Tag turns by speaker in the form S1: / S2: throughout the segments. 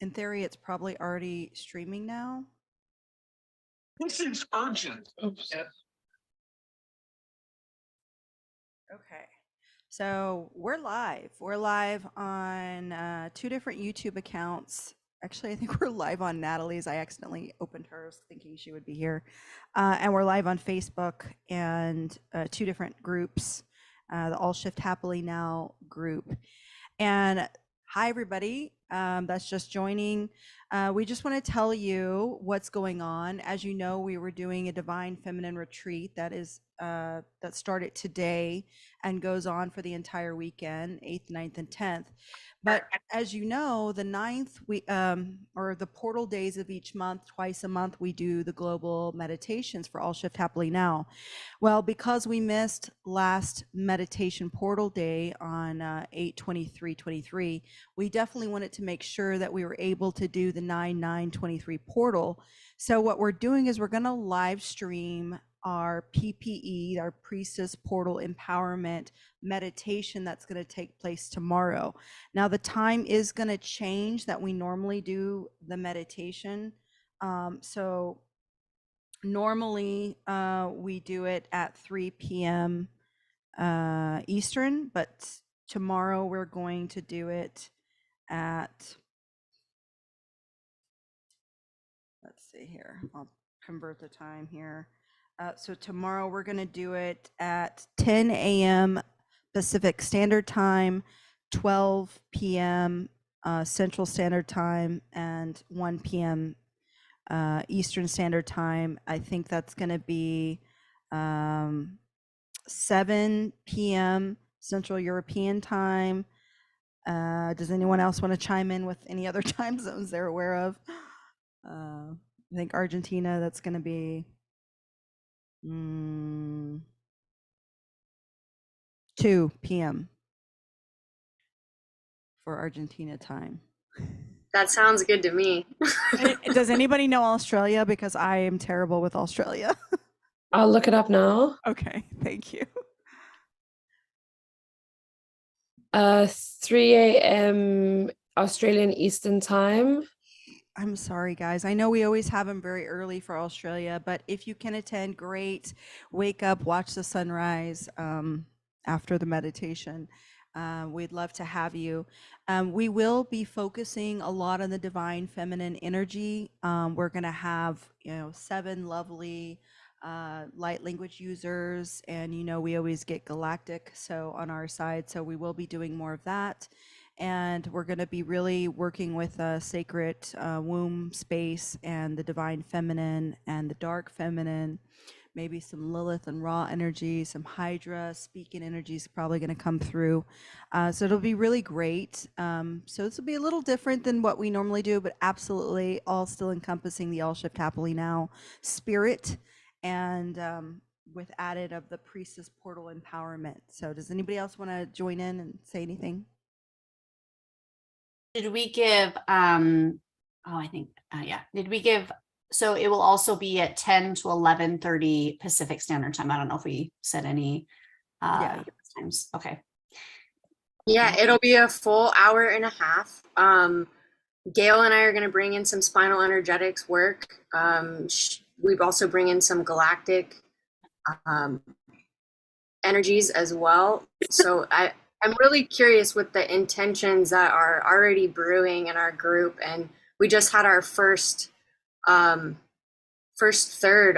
S1: In theory, it's probably already streaming now.
S2: This is urgent.
S3: Oops.
S1: Okay. So we're live. We're live on 2 different YouTube accounts. Actually, I think we're live on Natalie's. I accidentally opened hers thinking she would be here. And we're live on Facebook and 2 different groups, the All Shift Happily Now group. And hi, everybody that's just joining. We just want to tell you what's going on. As you know, we were doing a Divine Feminine retreat that started today and goes on for the entire weekend, 8th, 9th, and 10th. But as you know, the 9th, or the portal days of each month, twice a month, we do the global meditations for All Shift Happily Now. Well, because we missed last meditation portal day on 8/23/23, we definitely wanted to make sure that we were able to do the 9/9/23 portal. So what we're doing is we're going to live stream our PPE, our Priestess Portal Empowerment meditation that's going to take place tomorrow. Now the time is going to change that we normally do the meditation. So normally we do it at 3 p.m. Eastern, but tomorrow we're going to do it at, let's see here, I'll convert the time here. So tomorrow we're going to do it at 10 a.m. Pacific Standard Time, 12 p.m. Central Standard Time, and 1 p.m. Eastern Standard Time. I think that's going to be 7 p.m. Central European Time. Does anyone else want to chime in with any other time zones they're aware of? I think Argentina, that's going to be 2 p.m. for Argentina time.
S4: That sounds good to me.
S1: Does anybody know Australia? Because I am terrible with Australia.
S3: I'll look it up now.
S1: Okay, thank you.
S3: 3 a.m. Australian Eastern Time.
S1: I'm sorry, guys. I know we always have them very early for Australia, but if you can attend, great. Wake up, watch the sunrise after the meditation. We'd love to have you. We will be focusing a lot on the divine feminine energy. We're going to have, 7 lovely light language users, and we always get galactic on our side, so we will be doing more of that. And we're going to be really working with sacred womb space and the divine feminine and the dark feminine, maybe some Lilith and Ra energy, some Hydra speaking energies probably going to come through. So it'll be really great. So this will be a little different than what we normally do, but absolutely all still encompassing the All Shift Happily Now spirit, and with added of the Priestess Portal Empowerment. So does anybody else want to join in and say anything?
S5: Did we give, did we give, so it will also be at 10 to 11:30 Pacific Standard Time. I don't know if we said any times. Okay.
S4: Yeah, it'll be a full hour and a half. Gail and I are going to bring in some Spinal Energetics work. We've also bring in some galactic energies as well. So I'm really curious with the intentions that are already brewing in our group, and we just had our first third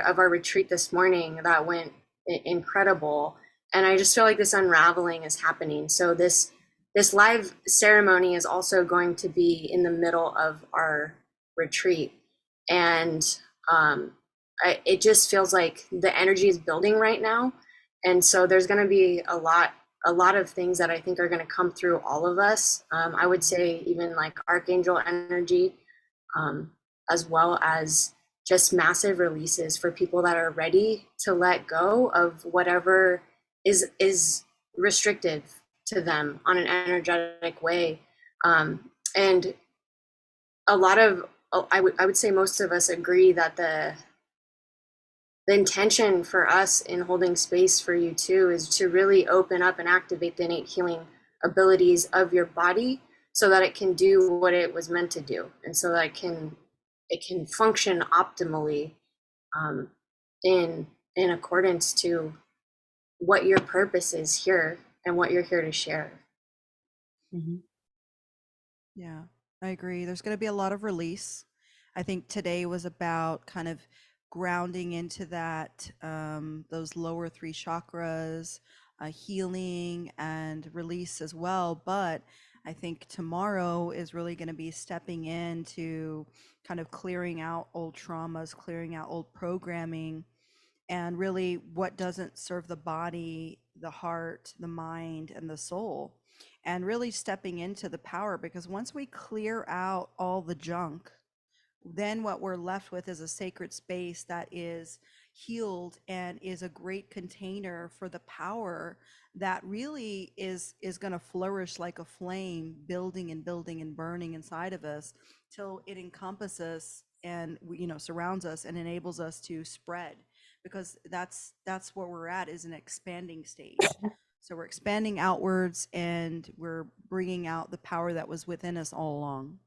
S4: of our retreat this morning that went incredible, and I just feel like this unraveling is happening. So this live ceremony is also going to be in the middle of our retreat, and it just feels like the energy is building right now, and so there's going to be a lot of things that I think are going to come through all of us. I would say even like archangel energy, as well as just massive releases for people that are ready to let go of whatever is restrictive to them on an energetic way. And a lot of, I would say most of us agree that the intention for us in holding space for you too is to really open up and activate the innate healing abilities of your body so that it can do what it was meant to do, and so that it can function optimally, um, in accordance to what your purpose is here and what you're here to share.
S5: Mhm.
S1: Yeah, I agree. There's going to be a lot of release. I think today was about kind of grounding into that, those lower three chakras, healing and release as well. But I think tomorrow is really going to be stepping into kind of clearing out old traumas, clearing out old programming, and really what doesn't serve the body, the heart, the mind, and the soul, and really stepping into the power. Because once we clear out all the junk, then what we're left with is a sacred space that is healed and is a great container for the power that really is going to flourish like a flame, building and building and burning inside of us till it encompasses and surrounds us and enables us to spread, because that's where we're at, is an expanding state. So we're expanding outwards and we're bringing out the power that was within us all along.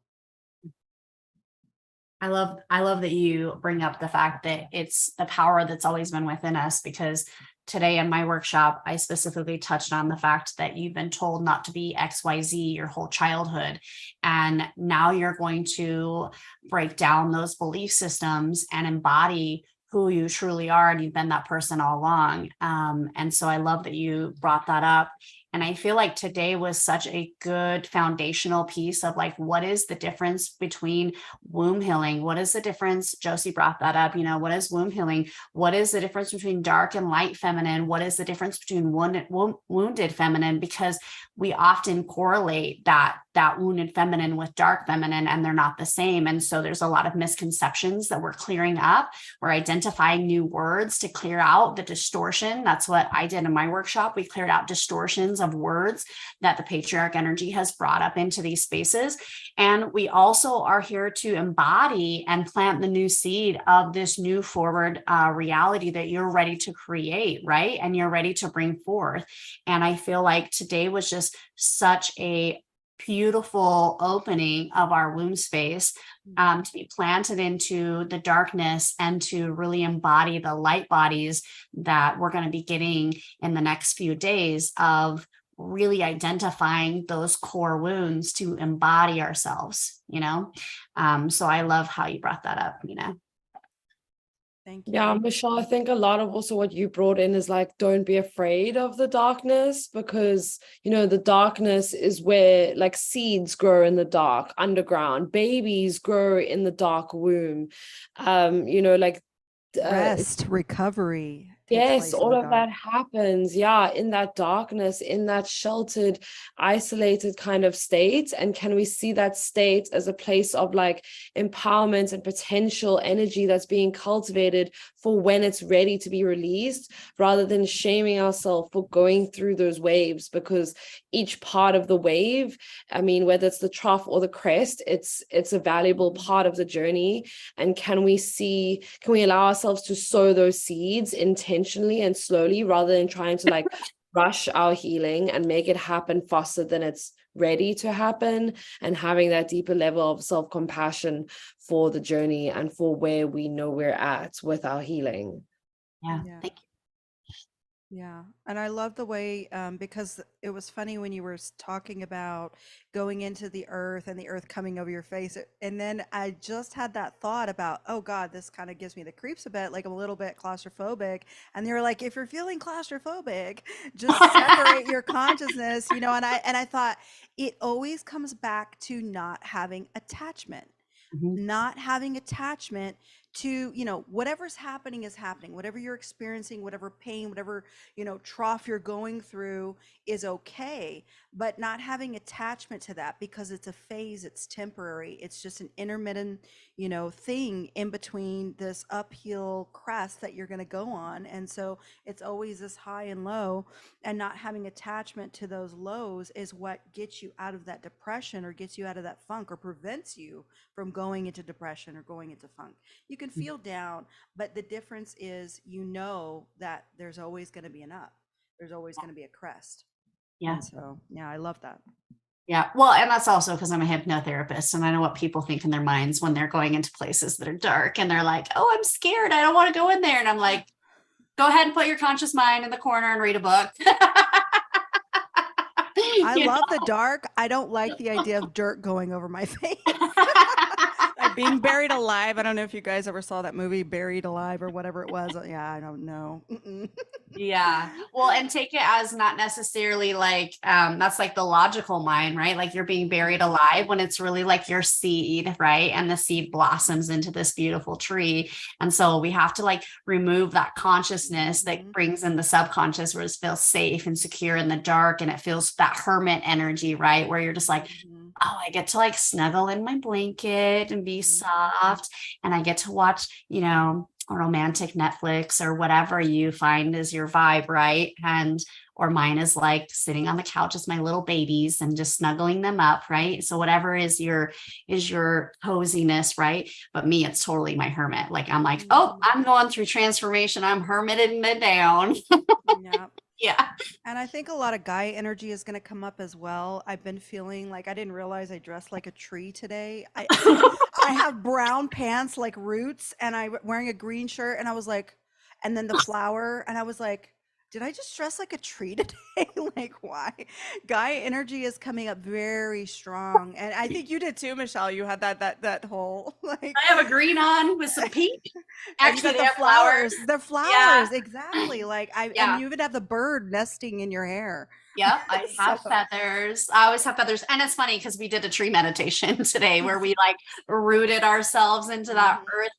S5: I love that you bring up the fact that it's the power that's always been within us, because today in my workshop, I specifically touched on the fact that you've been told not to be XYZ your whole childhood. And now you're going to break down those belief systems and embody who you truly are. And you've been that person all along. And so I love that you brought that up. And I feel like today was such a good foundational piece of like, what is the difference between womb healing? What is the difference? Josie brought that up. What is womb healing? What is the difference between dark and light feminine? What is the difference between wounded feminine? Because we often correlate that wounded feminine with dark feminine, and they're not the same. And so there's a lot of misconceptions that we're clearing up. We're identifying new words to clear out the distortion. That's what I did in my workshop. We cleared out distortions of words that the patriarch energy has brought up into these spaces. And we also are here to embody and plant the new seed of this new forward reality that you're ready to create, right? And you're ready to bring forth. And I feel like today was just such a beautiful opening of our womb space, to be planted into the darkness and to really embody the light bodies that we're going to be getting in the next few days, of really identifying those core wounds to embody ourselves. So I love how you brought that up.
S1: Thank you.
S3: Yeah, Michelle, I think a lot of also what you brought in is like, don't be afraid of the darkness, because, the darkness is where like seeds grow in the dark, underground, babies grow in the dark womb. Like
S1: Rest, recovery takes
S3: yes,
S1: place in
S3: all
S1: the
S3: of that
S1: dark.
S3: happens. Yeah, in that darkness, in that sheltered, isolated kind of state. And can we see that state as a place of like empowerment and potential energy that's being cultivated for when it's ready to be released, rather than shaming ourselves for going through those waves? Because each part of the wave, I mean, whether it's the trough or the crest, it's a valuable part of the journey. And can we allow ourselves to sow those seeds intentionally and slowly, rather than trying to like rush our healing and make it happen faster than it's ready to happen, and having that deeper level of self-compassion for the journey and for where we know we're at with our healing.
S5: Yeah.
S1: Yeah.
S5: Thank you.
S1: Yeah. And I love the way, because it was funny when you were talking about going into the earth and the earth coming over your face. And then I just had that thought about, oh God, this kind of gives me the creeps a bit, like I'm a little bit claustrophobic. And they were like, if you're feeling claustrophobic, just separate your consciousness, and I thought it always comes back to not having attachment.
S5: Mhm.
S1: Not having attachment to, whatever's happening is happening, whatever you're experiencing, whatever pain, whatever, trough you're going through is okay, but not having attachment to that, because it's a phase, it's temporary, it's just an intermittent, thing in between this uphill crest that you're going to go on. And so it's always this high and low, and not having attachment to those lows is what gets you out of that depression, or gets you out of that funk, or prevents you from going into depression or going into funk. You can feel down, but the difference is, that there's always going to be an up. There's always going to be a crest.
S5: Yeah.
S1: And so, yeah, I love that.
S5: Yeah. Well, and that's also because I'm a hypnotherapist and I know what people think in their minds when they're going into places that are dark and they're like, oh, I'm scared. I don't want to go in there. And I'm like, go ahead and put your conscious mind in the corner and read a book.
S1: I
S5: You
S1: love the dark. I don't like the idea of dirt going over my face. Like being buried alive. I don't know if you guys ever saw that movie, Buried Alive, or whatever it was. Yeah, I don't know.
S5: Yeah. Well, and take it as not necessarily like that's like the logical mind, right? Like you're being buried alive when it's really like your seed, right? And the seed blossoms into this beautiful tree. And so we have to like remove that consciousness that brings in the subconscious where it feels safe and secure in the dark. And it feels that hermit energy, right? Where you're just like, oh, I get to like snuggle in my blanket and be soft. And I get to watch, you know, a romantic Netflix or whatever you find is your vibe, right? And or mine is like sitting on the couch with my little babies and just snuggling them up, right? So whatever is your coziness, right? But me, it's totally my hermit. Like I'm like, oh, I'm going through transformation. I'm hermiting it down.
S1: Yeah.
S5: Yeah.
S1: And I think a lot of guy energy is going to come up as well. I've been feeling like I didn't realize I dressed like a tree today. I have brown pants like roots and I'm wearing a green shirt and I was like, and then the flower and I was like, did I just dress like a tree today? Like why? Guy energy is coming up very strong. And I think you did too, Michelle. You had that whole like
S5: I have a green on with some pink.
S1: and you
S5: Actually,
S1: got
S5: they
S1: the
S5: have flowers.
S1: flowers. The
S5: Yeah.
S1: flowers, exactly. Like and
S5: Yeah.
S1: you even have the bird nesting in your hair.
S5: Yep, I have
S1: So-
S5: feathers. I always have feathers. And it's funny because we did a tree meditation today where we like rooted ourselves into that earth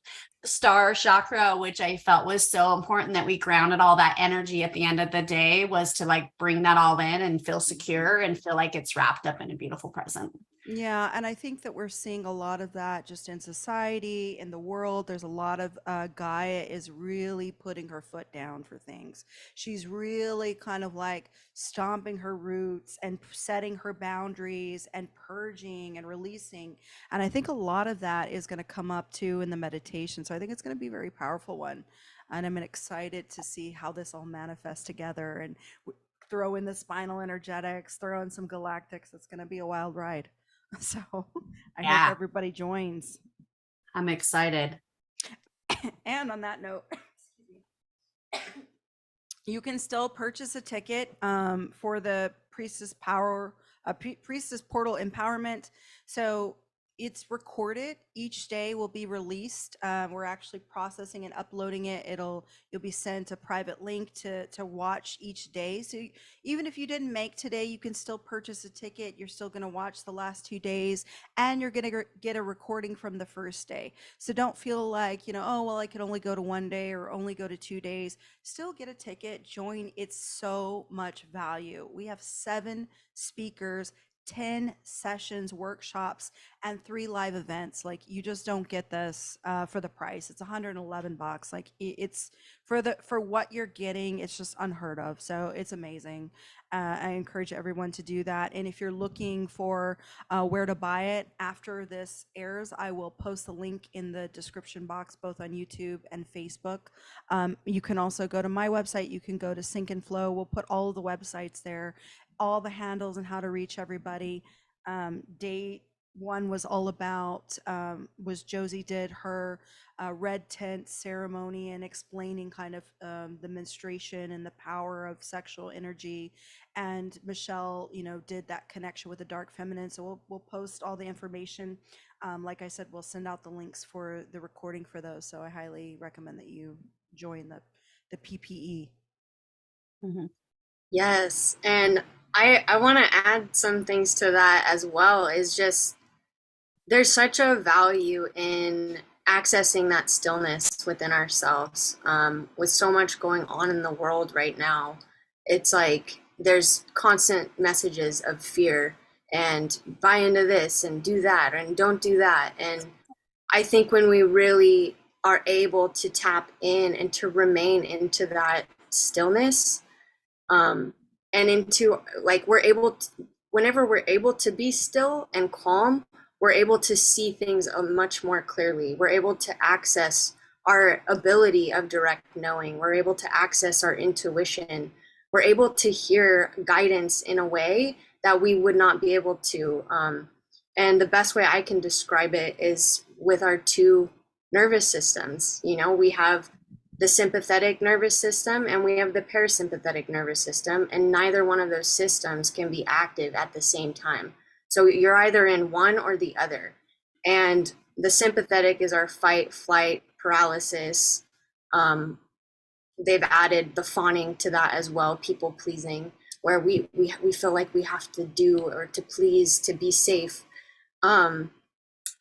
S5: star chakra, which I felt was so important that we grounded all that energy at the end of the day was to like bring that all in and feel secure and feel like it's wrapped up in a beautiful present.
S1: Yeah, and I think that we're seeing a lot of that just in society, in the world. There's a lot of Gaia is really putting her foot down for things. She's really kind of like stomping her roots and setting her boundaries and purging and releasing. And I think a lot of that is going to come up too in the meditation. So I think it's going to be a very powerful one. And I'm excited to see how this all manifests together and throw in the spinal energetics, throw in some galactics. It's going to be a wild ride. So I hope
S5: Yeah.
S1: everybody joins.
S5: I'm excited.
S1: And on that note, you can still purchase a ticket for the Priestess Power, Priestess Portal Empowerment. So it's recorded. Each day will be released. We're actually processing and uploading it. You'll be sent a private link to watch each day. So even if you didn't make today, you can still purchase a ticket. You're still going to watch the last 2 days, and you're going to get a recording from the first day. So don't feel like, oh well, I could only go to 1 day or only go to 2 days. Still get a ticket. Join. It's so much value. We have 7 speakers, 10 sessions, workshops, and 3 live events. Like you just don't get this for the price. It's $111. Like it's for what you're getting, it's just unheard of. So it's amazing. I encourage everyone to do that. And if you're looking for where to buy it after this airs, I will post the link in the description box, both on YouTube and Facebook. You can also go to my website. You can go to Sync and Flow. We'll put all of the websites there, all the handles and how to reach everybody. Day 1 was all about, was Josie did her red tent ceremony and explaining kind of the menstruation and the power of sexual energy. And Michelle, did that connection with the dark feminine. So we'll post all the information. Like I said, we'll send out the links for the recording for those. So I highly recommend that you join the PPE.
S5: Mm-hmm.
S4: Yes, and I want to add some things to that as well. Is just there's such a value in accessing that stillness within ourselves. With so much going on in the world right now, it's like there's constant messages of fear and buy into this and do that and don't do that. And I think when we really are able to tap in and to remain into that stillness, and into like whenever we're able to be still and calm, we're able to see things much more clearly. We're able to access our ability of direct knowing. We're able to access our intuition. We're able to hear guidance in a way that we would not be able to. And the best way I can describe it is with our two nervous systems. You know, we have the sympathetic nervous system and we have the parasympathetic nervous system, and neither one of those systems can be active at the same time. So you're either in one or the other. And the sympathetic is our fight, flight, paralysis. They've added the fawning to that as well, people pleasing, where we feel like we have to do or to please to be safe. And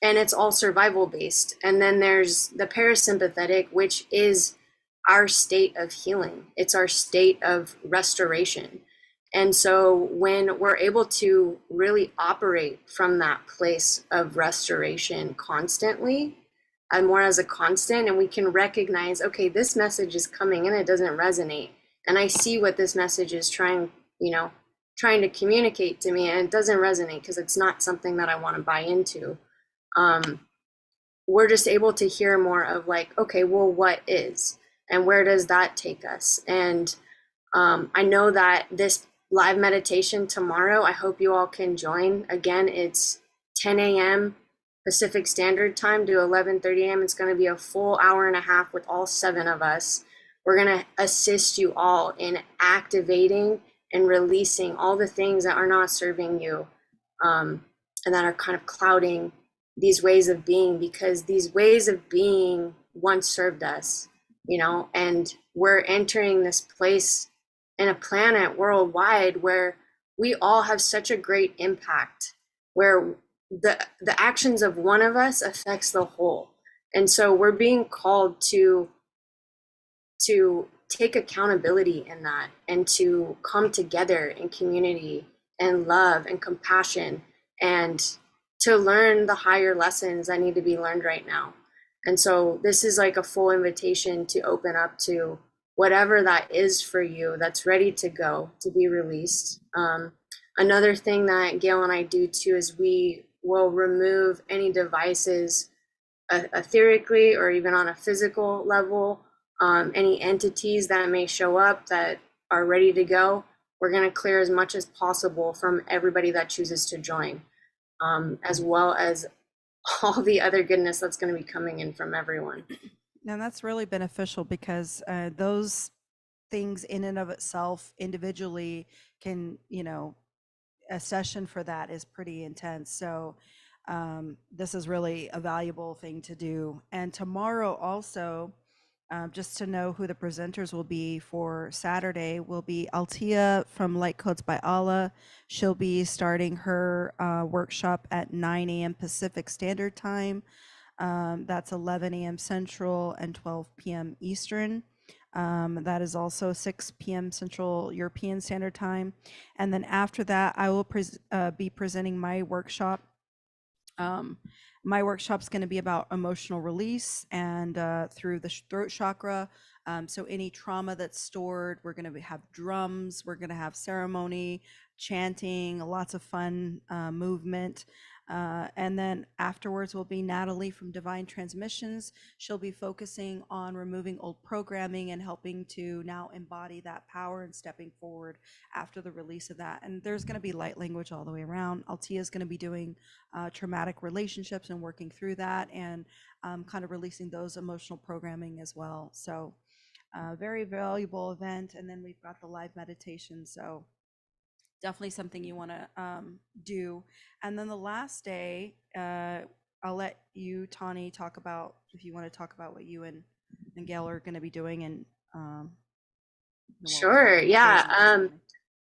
S4: it's all survival based. And then there's the parasympathetic, which is our state of healing. It's our state of restoration. And so when we're able to really operate from that place of restoration constantly, and more as a constant, and we can recognize, okay, this message is coming and it doesn't resonate. And I see what this message is trying to communicate to me, and it doesn't resonate because it's not something that I want to buy into. We're just able to hear more of like, okay, well, what is, and where does that take us? And I know that this live meditation tomorrow, I hope you all can join. Again, it's 10 a.m. Pacific Standard Time to 11:30 a.m. It's going to be a full hour and a half with all 7 of us. We're going to assist you all in activating and releasing all the things that are not serving you, and that are kind of clouding these ways of being, because these ways of being once served us, you know, and we're entering this place in a planet worldwide where we all have such a great impact, where the actions of one of us affects the whole. And so we're being called to take accountability in that, and to come together in community and love and compassion, and to learn the higher lessons that need to be learned right now. And so this is like a full invitation to open up to whatever that is for you that's ready to go, to be released. Another thing that Gail and I do too is we will remove any devices etherically or even on a physical level. Any entities that may show up that are ready to go, we're going to clear as much as possible from everybody that chooses to join, as well as all the other goodness that's going to be coming in from everyone.
S1: And that's really beneficial because those things in and of itself individually can, you know, a session for that is pretty intense. So this is really a valuable thing to do. And tomorrow also, just to know who the presenters will be for Saturday, will be Altia from Light Codes by Allah. She'll be starting her workshop at 9 a.m. Pacific Standard Time. That's 11 a.m. Central and 12 p.m. Eastern. That is also 6 p.m. Central European Standard Time. And then after that, I will be presenting my workshop. My workshop's going to be about emotional release and through the throat chakra. So any trauma that's stored, we're going to have drums, we're going to have ceremony, chanting, lots of fun movement. And then afterwards will be Natalie from Divine Transmissions. She'll be focusing on removing old programming and helping to now embody that power and stepping forward after the release of that. And there's going to be light language all the way around. Altia is going to be doing traumatic relationships and working through that, and kind of releasing those emotional programming as well. So very valuable event. And then we've got the live meditation. So definitely something you want to do. And then the last day, I'll let you, Tani, talk about, if you want to talk about what you and Gail are going to be doing. And
S4: sure, yeah.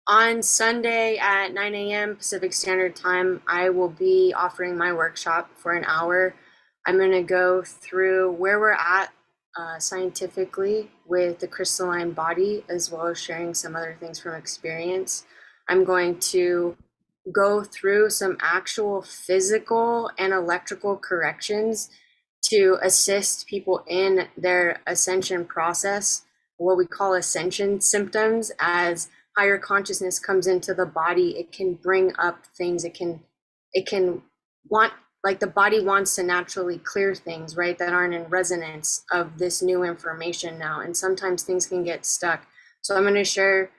S4: On Sunday at 9 a.m. Pacific Standard Time, I will be offering my workshop for an hour. I'm going to go through where we're at scientifically with the crystalline body, as well as sharing some other things from experience. I'm going to go through some actual physical and electrical corrections to assist people in their ascension process, what we call ascension symptoms. As higher consciousness comes into the body, it can bring up things. It can want, like the body wants to naturally clear things, right, that aren't in resonance of this new information now. And sometimes things can get stuck. So I'm going to share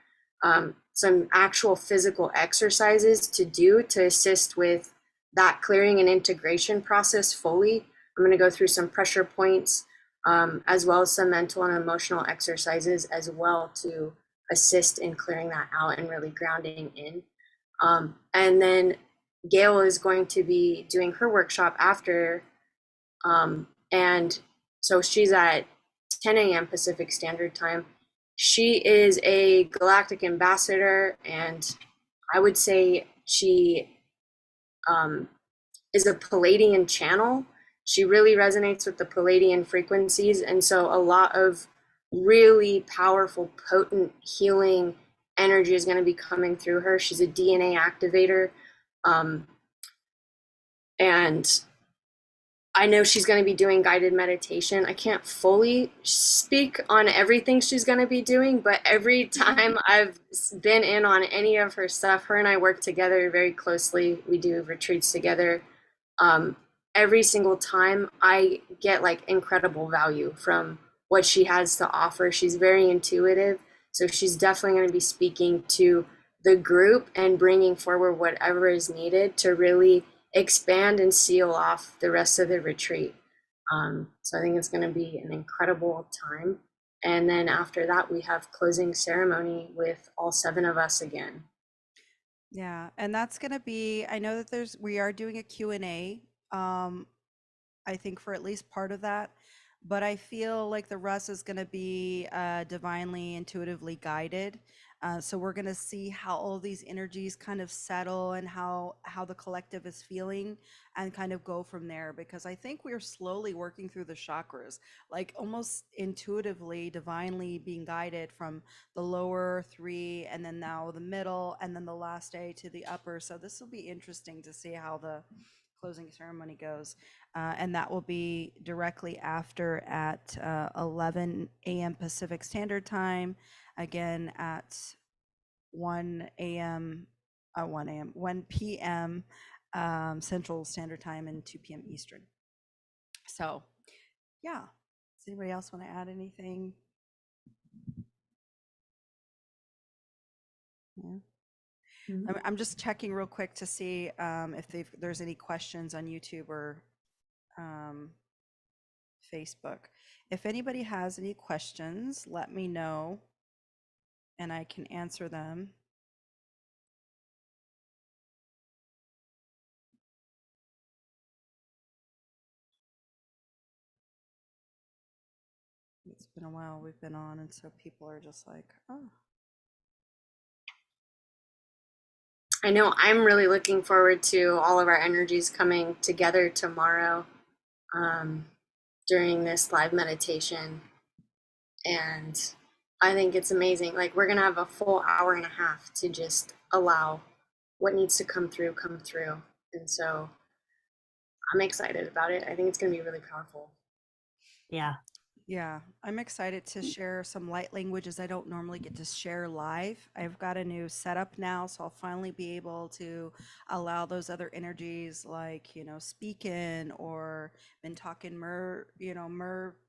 S4: some actual physical exercises to do to assist with that clearing and integration process fully. I'm going to go through some pressure points, as well as some mental and emotional exercises as well to assist in clearing that out and really grounding in. And then Gail is going to be doing her workshop after. And so she's at 10 a.m. Pacific Standard Time. She is a galactic ambassador, and I would say she is a Palladian channel. She really resonates with the Palladian frequencies, and so a lot of really powerful, potent healing energy is going to be coming through her. She's a DNA activator, and I know she's going to be doing guided meditation. I can't fully speak on everything she's going to be doing, but every time I've been in on any of her stuff, her and I work together very closely. We do retreats together. Every single time I get like incredible value from what she has to offer. She's very intuitive. So she's definitely going to be speaking to the group and bringing forward whatever is needed to really expand and seal off the rest of the retreat. So I think it's going to be an incredible time. And then after that, we have closing ceremony with all 7 of us again.
S1: Yeah, and that's going to be, I know that we are doing a Q&A, I think for at least part of that, but I feel like the rest is going to be divinely, intuitively guided. So we're going to see how all these energies kind of settle and how the collective is feeling and kind of go from there, because I think we're slowly working through the chakras, like almost intuitively, divinely being guided from the lower 3 and then now the middle and then the last day to the upper. So this will be interesting to see how the closing ceremony goes. And that will be directly after at 11 a.m. Pacific Standard Time, again at 1 p.m. Central Standard Time and 2 p.m. Eastern. So, yeah. Does anybody else want to add anything? Yeah. I'm just checking real quick to see if there's any questions on YouTube or Facebook. If anybody has any questions, let me know and I can answer them. It's been a while we've been on, and so people are just like, oh.
S4: I know I'm really looking forward to all of our energies coming together tomorrow during this live meditation. And I think it's amazing. Like, we're going to have a full hour and a half to just allow what needs to come through. And so I'm excited about it. I think it's going to be really powerful.
S5: Yeah.
S1: Yeah, I'm excited to share some light languages I don't normally get to share live. I've got a new setup now, so I'll finally be able to allow those other energies like, speak in or been talking mer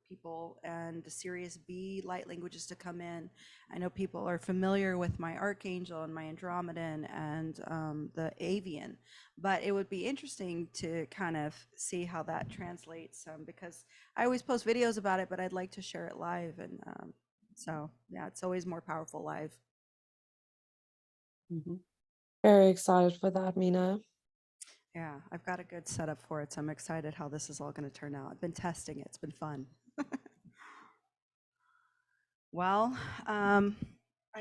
S1: people and the Sirius B light languages to come in. I know people are familiar with my Archangel and my Andromedan and the Avian, but it would be interesting to kind of see how that translates because I always post videos about it, but I'd like to share it live. And so, yeah, it's always more powerful live.
S3: Very excited for that, Mina.
S1: Yeah, I've got a good setup for it. So I'm excited how this is all going to turn out. I've been testing it. It's been fun. Well, I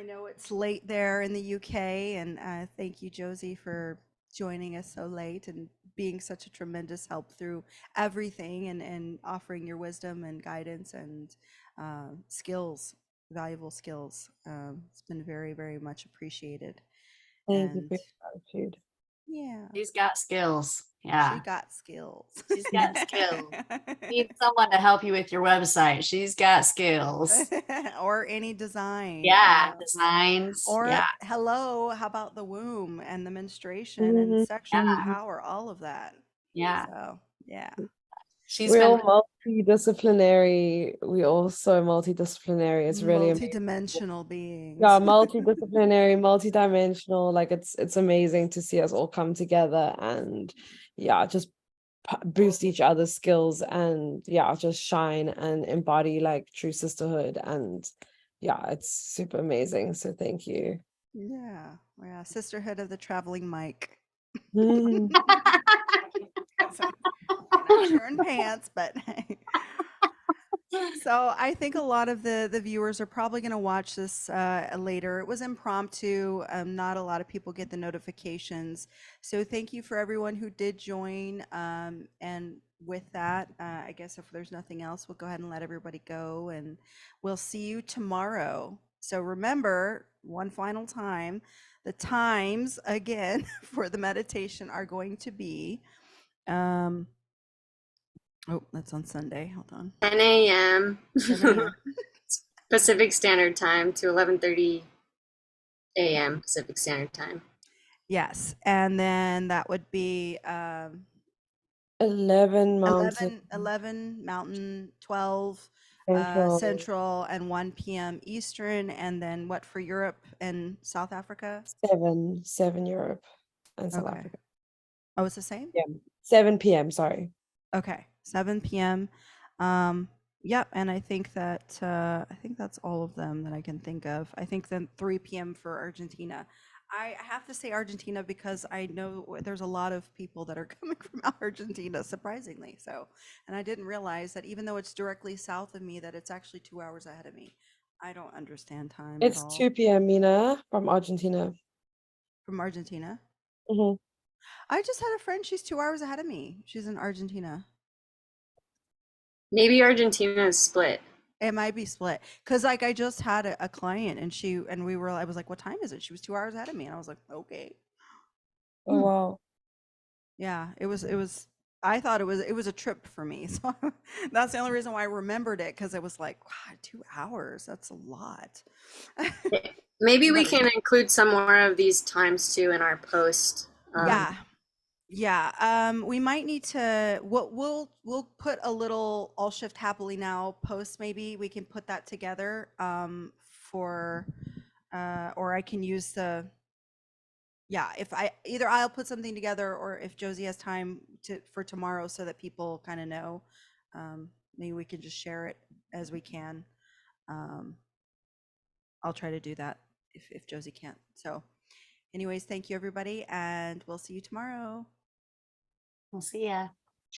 S1: know it's late there in the UK, and thank you, Josie, for joining us so late and being such a tremendous help through everything and offering your wisdom and guidance and skills, valuable skills. It's been very, very much appreciated.
S3: Thank you for your gratitude.
S1: Yeah.
S5: She's got skills.
S1: She
S5: Yeah.
S1: got skills.
S5: She's got skills. Need someone to help you with your website. She's got skills.
S1: Or any design.
S5: Yeah. Designs.
S1: Or
S5: yeah.
S1: hello, how about the womb and the menstruation and sexual
S5: Yeah.
S1: power, all of that.
S5: Yeah.
S1: So, yeah.
S5: She's
S3: We're
S5: been
S3: all multidisciplinary. We all so multidisciplinary. It's really amazing.
S1: Multi-dimensional beings.
S3: Yeah, multidisciplinary, multidimensional. Like it's amazing to see us all come together and yeah, just boost each other's skills and yeah, just shine and embody like true sisterhood. And yeah, it's super amazing. So thank you.
S1: Yeah. Yeah. Sisterhood of the traveling mic.
S3: Mm.
S1: So, not sharing pants, but so I think a lot of the viewers are probably going to watch this later. It was impromptu. Not a lot of people get the notifications. So thank you for everyone who did join. And with that, I guess if there's nothing else, we'll go ahead and let everybody go, and we'll see you tomorrow. So remember, one final time, the times again for the meditation are going to be. Oh, that's on Sunday. Hold on.
S4: 10 a.m.
S1: 10 a.m.
S4: Pacific Standard Time to 11:30 a.m. Pacific Standard Time.
S1: Yes, and then that would be
S3: 11 Mountain
S1: 11 Mountain, 12
S3: Central,
S1: Central, and 1 p.m. Eastern. And then what for Europe and South Africa?
S3: 7 Europe and South
S1: Okay.
S3: Africa.
S1: Oh, it's the same?
S3: Yeah, 7 p.m. Sorry.
S1: Okay, 7 p.m. Yep, and I think that's all of them that I can think of. I think then 3 p.m. for Argentina. I have to say Argentina because I know there's a lot of people that are coming from Argentina, surprisingly. So, and I didn't realize that even though it's directly south of me, that it's actually 2 hours ahead of me. I don't understand time at
S3: It's
S1: all.
S3: 2 p.m. Mina from Argentina.
S1: From Argentina.
S3: Mhm.
S1: I just had a friend, she's 2 hours ahead of me. She's in Argentina.
S4: Maybe Argentina is split.
S1: It might be split because like I just had a client and I was like, what time is it? She was 2 hours ahead of me. And I was like, okay.
S3: Oh wow.
S1: Yeah, it was, I thought it was a trip for me. So that's the only reason why I remembered it. Cause it was like, wow, 2 hours. That's a lot.
S4: Maybe we
S1: But-
S4: can include some more of these times too in our post.
S1: Yeah. Yeah, we might need to. We'll put a little "All Shift Happily Now" post. Maybe we can put that together for, or I can use the. Yeah, if I'll put something together, or if Josie has time for tomorrow, so that people kind of know. Maybe we can just share it as we can. I'll try to do that if Josie can't. So, anyways, thank you everybody, and we'll see you tomorrow.
S5: We'll see ya.